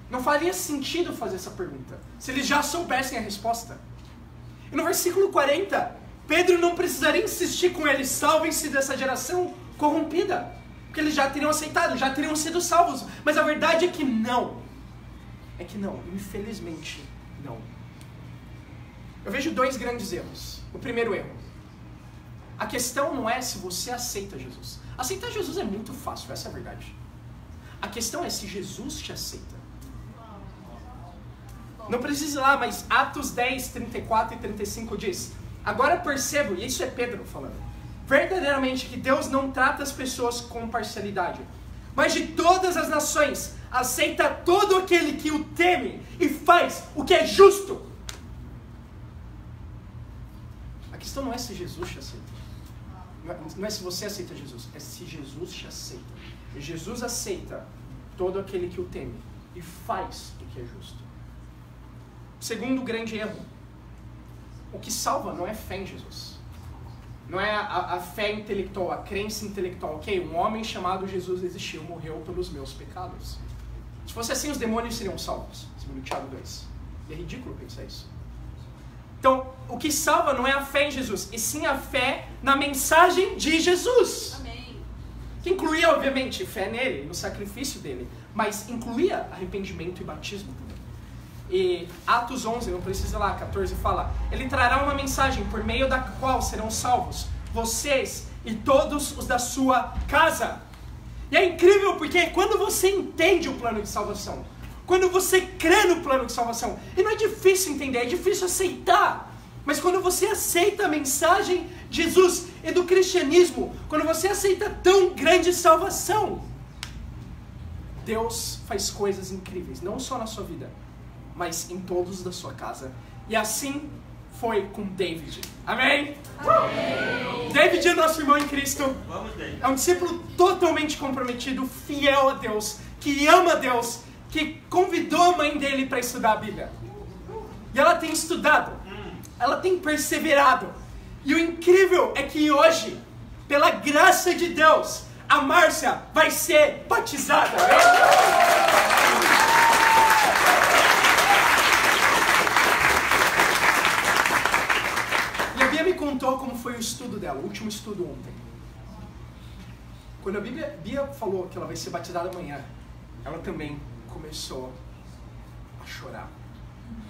Não faria sentido fazer essa pergunta, se eles já soubessem a resposta. E no versículo 40, Pedro não precisaria insistir com eles, salvem-se dessa geração corrompida, porque eles já teriam aceitado, já teriam sido salvos. Mas a verdade é que não. É que não, infelizmente não. Eu vejo dois grandes erros. O primeiro erro, a questão não é se você aceita Jesus. Aceitar Jesus é muito fácil, essa é a verdade. A questão é se Jesus te aceita. Não precisa ir lá, mas Atos 10, 34 e 35 diz, agora percebo, e isso é Pedro falando, verdadeiramente que Deus não trata as pessoas com parcialidade, mas de todas as nações aceita todo aquele que o teme e faz o que é justo. A questão não é se Jesus te aceita. Não é se você aceita Jesus, é se Jesus te aceita. E Jesus aceita todo aquele que o teme e faz o que é justo. Segundo grande erro, o que salva não é fé em Jesus. Não é a fé intelectual, a crença intelectual. Ok, um homem chamado Jesus existiu, morreu pelos meus pecados. Se fosse assim, os demônios seriam salvos. Segundo Tiago 2. E é ridículo pensar isso. Então, o que salva não é a fé em Jesus, e sim a fé na mensagem de Jesus.
Amém.
Que incluía, obviamente, fé nele, no sacrifício dele, mas incluía arrependimento e batismo também. E Atos 11, não precisa ir lá, 14 fala, ele trará uma mensagem por meio da qual serão salvos vocês e todos os da sua casa. E é incrível porque quando você entende o plano de salvação, quando você crê no plano de salvação, e não é difícil entender, é difícil aceitar, mas quando você aceita a mensagem de Jesus e do cristianismo, quando você aceita tão grande salvação, Deus faz coisas incríveis, não só na sua vida, mas em todos da sua casa. E assim foi com David. Amém? Amém. David é nosso irmão em Cristo. É um discípulo totalmente comprometido, fiel a Deus, que ama a Deus, que convidou a mãe dele para estudar a Bíblia. E ela tem estudado, ela tem perseverado. E o incrível é que hoje, pela graça de Deus, a Márcia vai ser batizada. E a Bia me contou como foi o estudo dela, o último estudo ontem. Quando a Bia falou que ela vai ser batizada amanhã, ela também começou a chorar.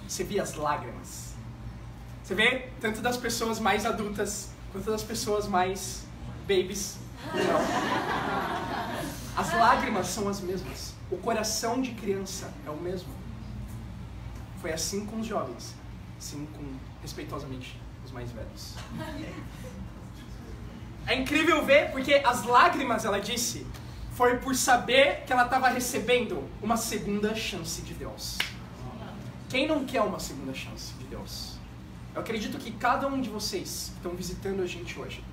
Você via as lágrimas. Você vê tanto das pessoas mais adultas quanto das pessoas mais babies. Não. As lágrimas são as mesmas. O coração de criança é o mesmo. Foi assim com os jovens, assim com, respeitosamente, os mais velhos. É incrível ver porque as lágrimas, ela disse, foi por saber que ela estava recebendo uma segunda chance de Deus. Quem não quer uma segunda chance de Deus? Eu acredito que cada um de vocês que estão visitando a gente hoje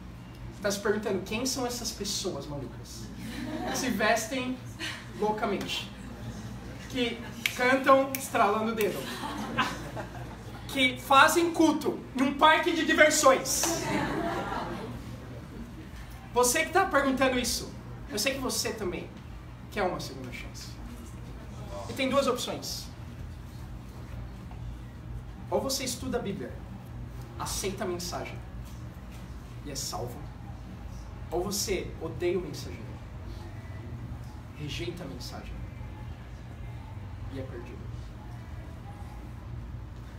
está está se perguntando quem são essas pessoas malucas que se vestem loucamente, que cantam estralando o dedo, que fazem culto em um parque de diversões. Você que está perguntando isso, eu sei que você também quer uma segunda chance. E tem duas opções. Ou você estuda a Bíblia, aceita a mensagem e é salvo. Ou você odeia o mensageiro, rejeita a mensagem e é perdido.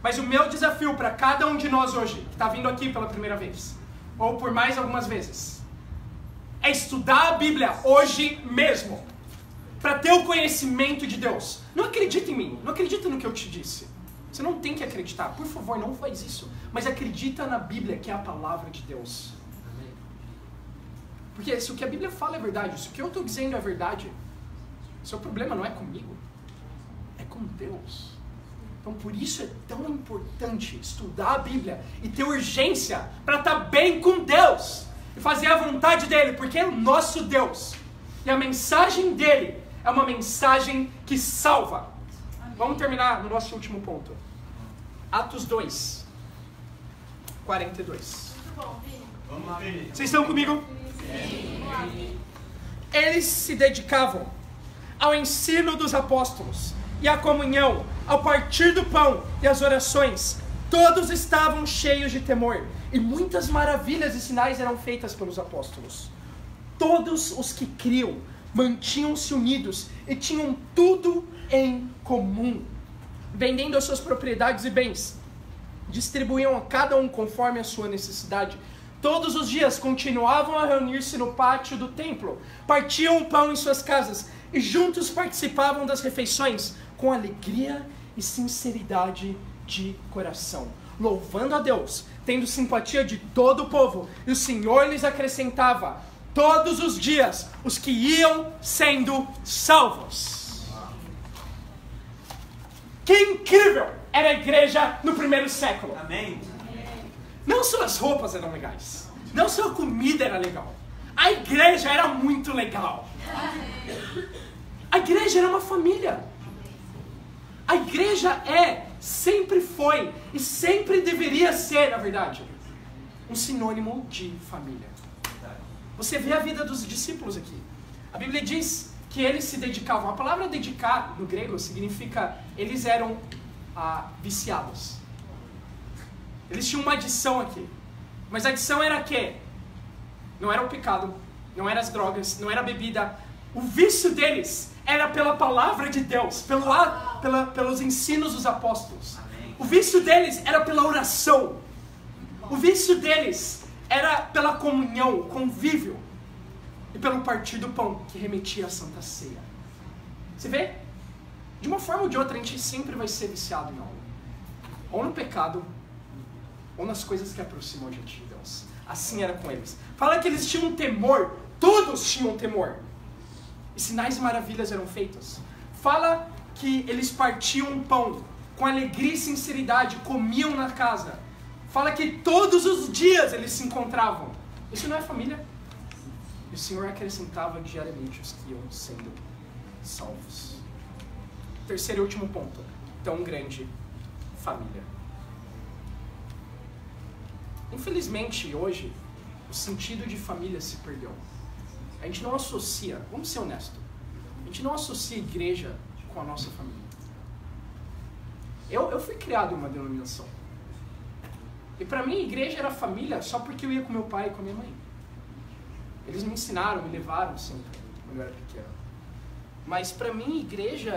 Mas o meu desafio para cada um de nós hoje, que está vindo aqui pela primeira vez, ou por mais algumas vezes, é estudar a Bíblia hoje mesmo, para ter o conhecimento de Deus. Não acredita em mim, não acredita no que eu te disse. Você não tem que acreditar, por favor, não faz isso. Mas acredita na Bíblia, que é a palavra de Deus. Porque se o que a Bíblia fala é verdade, se o que eu estou dizendo é verdade, seu problema não é comigo, é com Deus. Então por isso é tão importante estudar a Bíblia e ter urgência para estar bem com Deus e fazer a vontade dEle, porque é o nosso Deus. E a mensagem dEle é uma mensagem que salva. Vamos terminar no nosso último ponto. Atos 2, 42.
Muito bom, Vini.
Vamos, Vini.
Vocês estão comigo?
Sim.
Eles se dedicavam ao ensino dos apóstolos e à comunhão, ao partir do pão e às orações. Todos estavam cheios de temor e muitas maravilhas e sinais eram feitas pelos apóstolos. Todos os que criam mantinham-se unidos e tinham tudo em comum. Vendendo as suas propriedades e bens, distribuíam a cada um conforme a sua necessidade. Todos os dias continuavam a reunir-se no pátio do templo, partiam o pão em suas casas e juntos participavam das refeições com alegria e sinceridade de coração, louvando a Deus, tendo simpatia de todo o povo. E o Senhor lhes acrescentava todos os dias os que iam sendo salvos. Que incrível era a igreja no primeiro século.
Amém.
Não só as roupas eram legais, não só a comida era legal, a igreja era muito legal. A igreja era uma família. A igreja sempre foi e sempre deveria ser, na verdade, um sinônimo de família. Você vê a vida dos discípulos aqui. A Bíblia diz que eles se dedicavam. A palavra dedicar no grego significa eles eram viciados. Eles tinham uma adição aqui. Mas a adição era quê? Não era o pecado, não eram as drogas, não era a bebida. O vício deles era pela palavra de Deus, pelos ensinos dos apóstolos. O vício deles era pela oração. O vício deles era pela comunhão, convívio. E pelo partir do pão, que remetia à Santa Ceia. Você vê? De uma forma ou de outra, a gente sempre vai ser viciado em algo. Ou no pecado, ou nas coisas que aproximam a gente de Deus. Assim era com eles. Fala que eles tinham temor, todos tinham temor. E sinais e maravilhas eram feitos. Fala que eles partiam um pão com alegria e sinceridade, comiam na casa. Fala que todos os dias eles se encontravam. Isso não é família? E o Senhor acrescentava diariamente os que iam sendo salvos. Terceiro e último ponto. Tão grande família. Infelizmente, hoje, o sentido de família se perdeu. A gente não associa, vamos ser honestos, a gente não associa a igreja com a nossa família. Eu fui criado em uma denominação. E para mim, a igreja era família só porque eu ia com meu pai e com a minha mãe. Eles me ensinaram, me levaram sempre, quando eu era pequeno. Mas para mim, igreja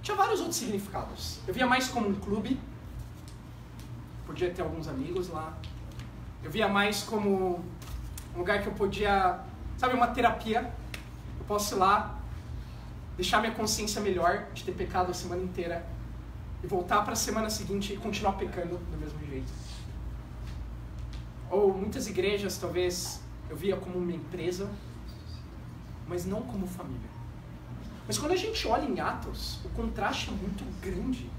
tinha vários outros significados. Eu via mais como um clube. Podia ter alguns amigos lá. Eu via mais como um lugar que eu podia, sabe, uma terapia. Eu posso ir lá, deixar minha consciência melhor de ter pecado a semana inteira e voltar para a semana seguinte e continuar pecando do mesmo jeito. Ou muitas igrejas, talvez, eu via como uma empresa, mas não como família. Mas quando a gente olha em Atos, o contraste é muito grande.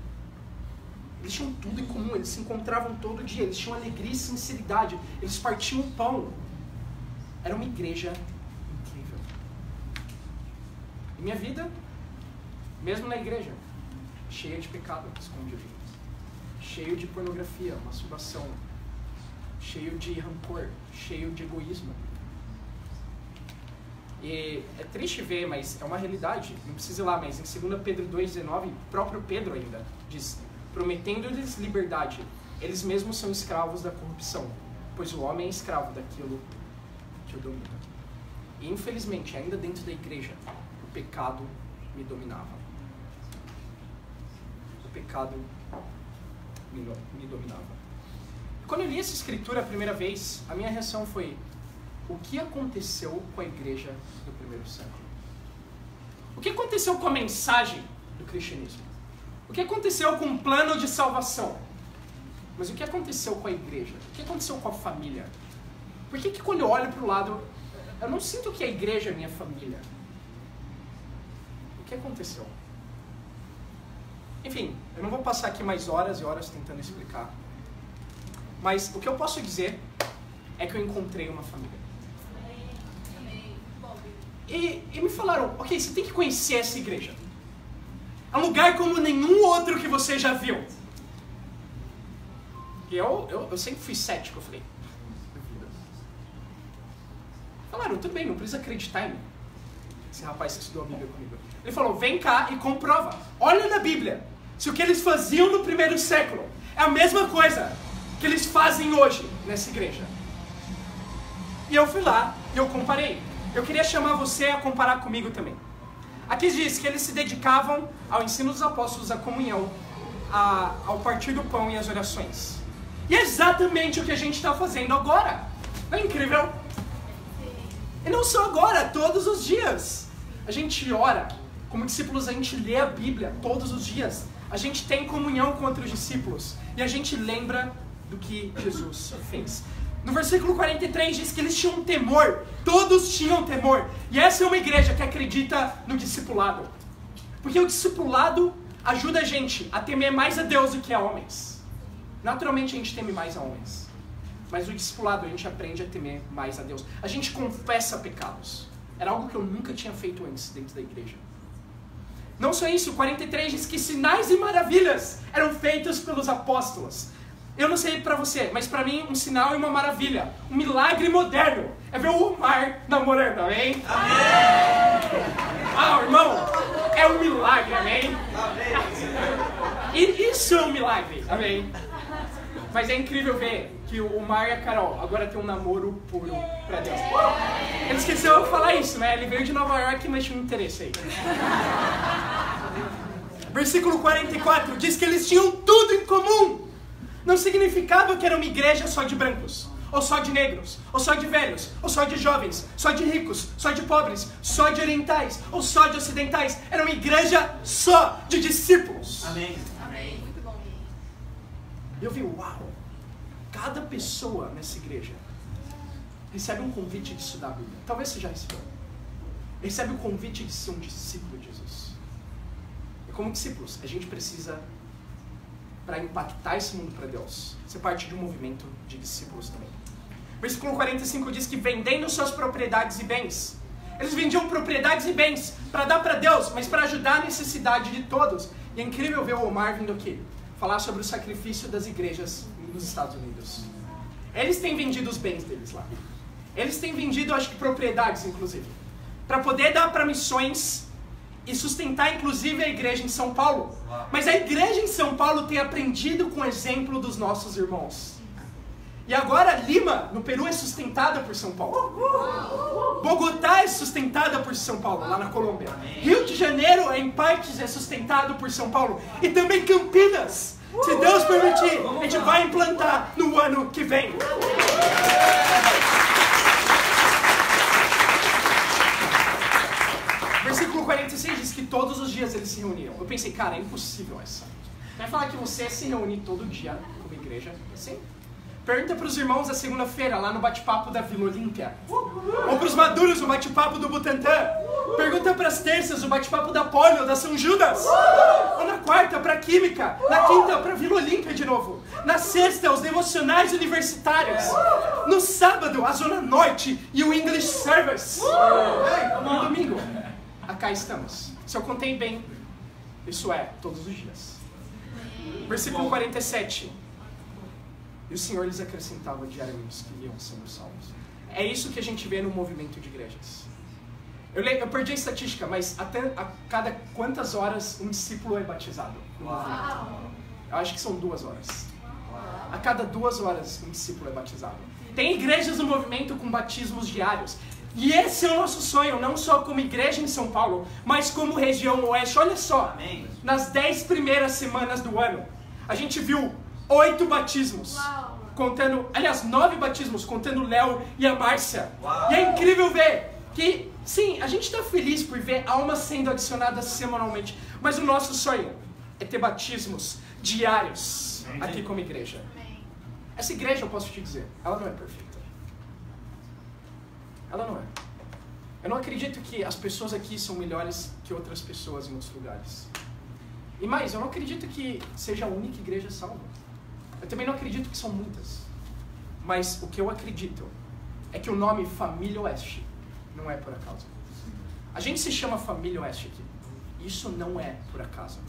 Eles tinham tudo em comum, eles se encontravam todo dia, eles tinham alegria e sinceridade, eles partiam o pão. Era uma igreja incrível. E minha vida, mesmo na igreja, cheia de pecado escondido, cheio de pornografia, masturbação, cheio de rancor, cheio de egoísmo. E é triste ver, mas é uma realidade, não precisa ir lá, mas em 2 Pedro 2,19, o próprio Pedro ainda diz: prometendo-lhes liberdade, eles mesmos são escravos da corrupção, pois o homem é escravo daquilo que o domina. E infelizmente, ainda dentro da igreja, o pecado me dominava. O pecado me dominava. Quando eu li essa escritura a primeira vez, a minha reação foi: o que aconteceu com a igreja do primeiro século? O que aconteceu com a mensagem do cristianismo? O que aconteceu com o plano de salvação? Mas o que aconteceu com a igreja? O que aconteceu com a família? Por que quando eu olho para o lado, eu não sinto que a igreja é minha família? O que aconteceu? Enfim, eu não vou passar aqui mais horas e horas tentando explicar. Mas o que eu posso dizer é que eu encontrei uma família. E me falaram: ok, você tem que conhecer essa igreja. É um lugar como nenhum outro que você já viu. E eu sempre fui cético, eu falei: falaram, tudo bem, não precisa acreditar em mim. Esse rapaz que estudou a Bíblia comigo. Ele falou: vem cá e comprova. Olha na Bíblia. Se o que eles faziam no primeiro século é a mesma coisa que eles fazem hoje nessa igreja. E eu fui lá e eu comparei. Eu queria chamar você a comparar comigo também. Aqui diz que eles se dedicavam ao ensino dos apóstolos, à comunhão, ao partir do pão e às orações. E é exatamente o que a gente está fazendo agora. Não é incrível? E não só agora, todos os dias. A gente ora, como discípulos a gente lê a Bíblia todos os dias. A gente tem comunhão com outros discípulos. E a gente lembra do que Jesus fez. No versículo 43 diz que eles tinham temor. Todos tinham temor. E essa é uma igreja que acredita no discipulado. Porque o discipulado ajuda a gente a temer mais a Deus do que a homens. Naturalmente a gente teme mais a homens. Mas o discipulado a gente aprende a temer mais a Deus. A gente confessa pecados. Era algo que eu nunca tinha feito antes dentro da igreja. Não só isso, o 43 diz que sinais e maravilhas eram feitos pelos apóstolos. Eu não sei pra você, mas pra mim um sinal e uma maravilha, um milagre moderno, é ver o Omar namorando, amém? Amém! Ah, irmão, é um milagre, amém? Amém! E isso é um milagre, amém? Mas é incrível ver que o Omar e a Carol agora tem um namoro puro pra Deus. Ele esqueceu de falar isso, né? Ele veio de Nova York, mas tinha um interesse aí. Versículo 44 diz que eles tinham tudo em comum. Não significava que era uma igreja só de brancos, ou só de negros, ou só de velhos, ou só de jovens, só de ricos, só de pobres, só de orientais, ou só de ocidentais. Era uma igreja só de discípulos.
Amém.
Amém. Muito bom.
E eu vi, uau, cada pessoa nessa igreja recebe um convite de estudar a Bíblia. Talvez você já recebeu. Recebe o convite de ser um discípulo de Jesus. E como discípulos, a gente precisa, para impactar esse mundo para Deus, ser parte de um movimento de discípulos também. Versículo 45 diz que vendendo suas propriedades e bens, eles vendiam propriedades e bens para dar para Deus, mas para ajudar a necessidade de todos. E é incrível ver o Omar vindo aqui falar sobre o sacrifício das igrejas nos Estados Unidos. Eles têm vendido os bens deles lá. Eles têm vendido, acho que propriedades, inclusive, para poder dar para missões e sustentar, inclusive, a igreja em São Paulo. Mas a igreja em São Paulo tem aprendido com o exemplo dos nossos irmãos. E agora Lima, no Peru, é sustentada por São Paulo. Bogotá é sustentada por São Paulo, lá na Colômbia. Rio de Janeiro, em partes, é sustentado por São Paulo. E também Campinas. Se Deus permitir, a gente vai implantar no ano que vem. Versículo 46 diz que todos os dias eles se reuniam. Eu pensei, cara, é impossível essa. Vai falar que você se reúne todo dia como igreja? Assim? Pergunta para os irmãos da segunda-feira, lá no bate-papo da Vila Olímpia. Ou para os maduros no bate-papo do Butantã. Pergunta pras terças, o bate-papo da Poli ou da São Judas. Ou na quarta, pra Química. Na quinta, pra Vila Olímpia de novo. Na sexta, os devocionais universitários. No sábado, a Zona Norte e o English Service. No domingo, cá estamos. Se eu contei bem, isso é, todos os dias. Versículo 47. E o Senhor lhes acrescentava diariamente que iam sendo salvos. É isso que a gente vê no movimento de igrejas. Eu perdi a estatística, mas a cada quantas horas um discípulo é batizado no movimento? Eu acho que são 2 horas. A cada 2 horas um discípulo é batizado. Tem igrejas no movimento com batismos diários. E esse é o nosso sonho, não só como igreja em São Paulo, mas como região oeste. Olha só, nas 10 primeiras semanas do ano, a gente viu 8 batismos. Contando, aliás, 9 batismos, contando o Léo e a Márcia. E é incrível ver que, sim, a gente está feliz por ver almas sendo adicionadas semanalmente, mas o nosso sonho é ter batismos diários aqui como igreja. Essa igreja, eu posso te dizer, ela não é perfeita. Ela não é. Eu não acredito que as pessoas aqui são melhores que outras pessoas em outros lugares. E mais, eu não acredito que seja a única igreja salva. Eu também não acredito que são muitas. Mas o que eu acredito é que o nome Família Oeste não é por acaso. A gente se chama Família Oeste aqui. Isso não é por acaso.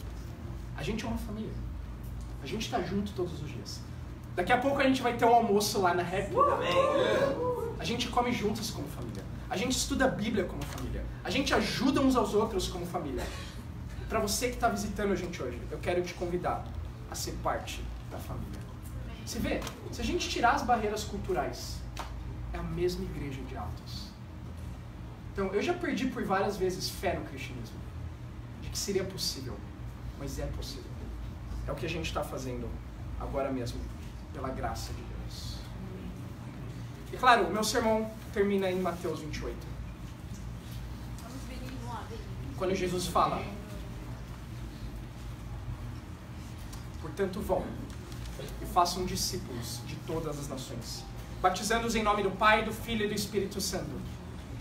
A gente é uma família. A gente está junto todos os dias. Daqui a pouco a gente vai ter um almoço lá na Happy. A gente come juntos como família. A gente estuda a Bíblia como família. A gente ajuda uns aos outros como família. Para você que está visitando a gente hoje, eu quero te convidar a ser parte da família. Você vê, se a gente tirar as barreiras culturais, é a mesma igreja de Atos. Então, eu já perdi por várias vezes fé no cristianismo, de que seria possível, mas é possível. É o que a gente está fazendo agora mesmo, pela graça de Deus. E claro, o meu sermão termina em Mateus 28. Quando Jesus fala: portanto, vão e façam discípulos de todas as nações, batizando-os em nome do Pai, do Filho e do Espírito Santo,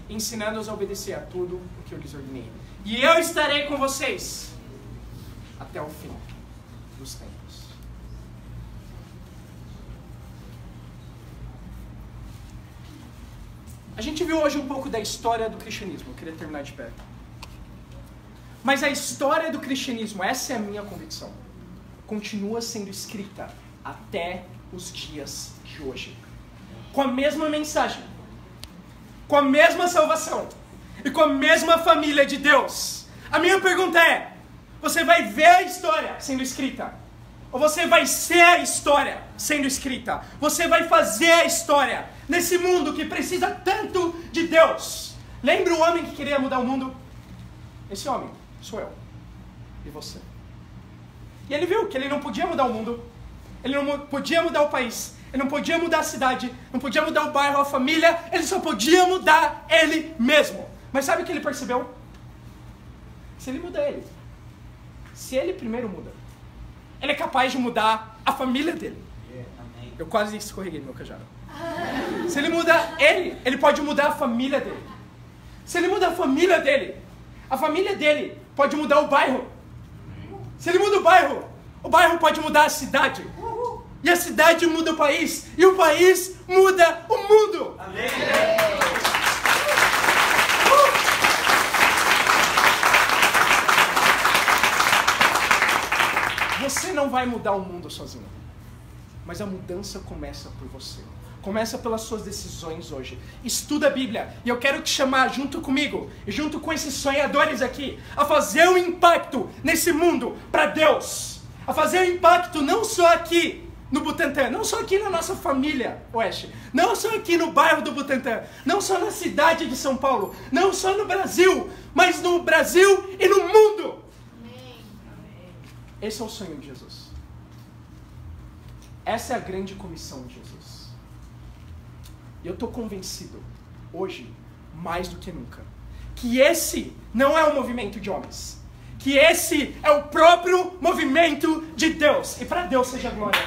ensinando-os a obedecer a tudo o que eu lhes ordenei. E eu estarei com vocês até o fim dos tempos. A gente viu hoje um pouco da história do cristianismo. Eu queria terminar de pé. Mas a história do cristianismo, essa é a minha convicção, continua sendo escrita até os dias de hoje. Com a mesma mensagem, com a mesma salvação e com a mesma família de Deus. A minha pergunta é: você vai ver a história sendo escrita? Ou você vai ser a história sendo escrita? Você vai fazer a história nesse mundo que precisa tanto de Deus? Lembra o homem que queria mudar o mundo? Esse homem sou eu e você. E ele viu que ele não podia mudar o mundo, ele não podia mudar o país, ele não podia mudar a cidade, não podia mudar o bairro, a família, ele só podia mudar ele mesmo. Mas sabe o que ele percebeu? Se ele muda ele, se ele primeiro muda, ele é capaz de mudar a família dele. Eu quase escorreguei no meu cajado. Se ele muda ele pode mudar a família dele. Se ele muda a família dele pode mudar o bairro. Se ele muda o bairro pode mudar a cidade. E a cidade muda o país. E o país muda o mundo. Amém. Você não vai mudar o mundo sozinho. Mas a mudança começa por você. Começa pelas suas decisões hoje. Estuda a Bíblia. E eu quero te chamar junto comigo, e junto com esses sonhadores aqui, a fazer um impacto nesse mundo para Deus. A fazer um impacto não só aqui no Butantã, não só aqui na nossa família Oeste, não só aqui no bairro do Butantã, não só na cidade de São Paulo, não só no Brasil, mas no Brasil e no mundo. Esse é o sonho de Jesus. Essa é a grande comissão de Jesus. E eu estou convencido, hoje, mais do que nunca, que esse não é um movimento de homens. Que esse é o próprio movimento de Deus. E para Deus seja glória.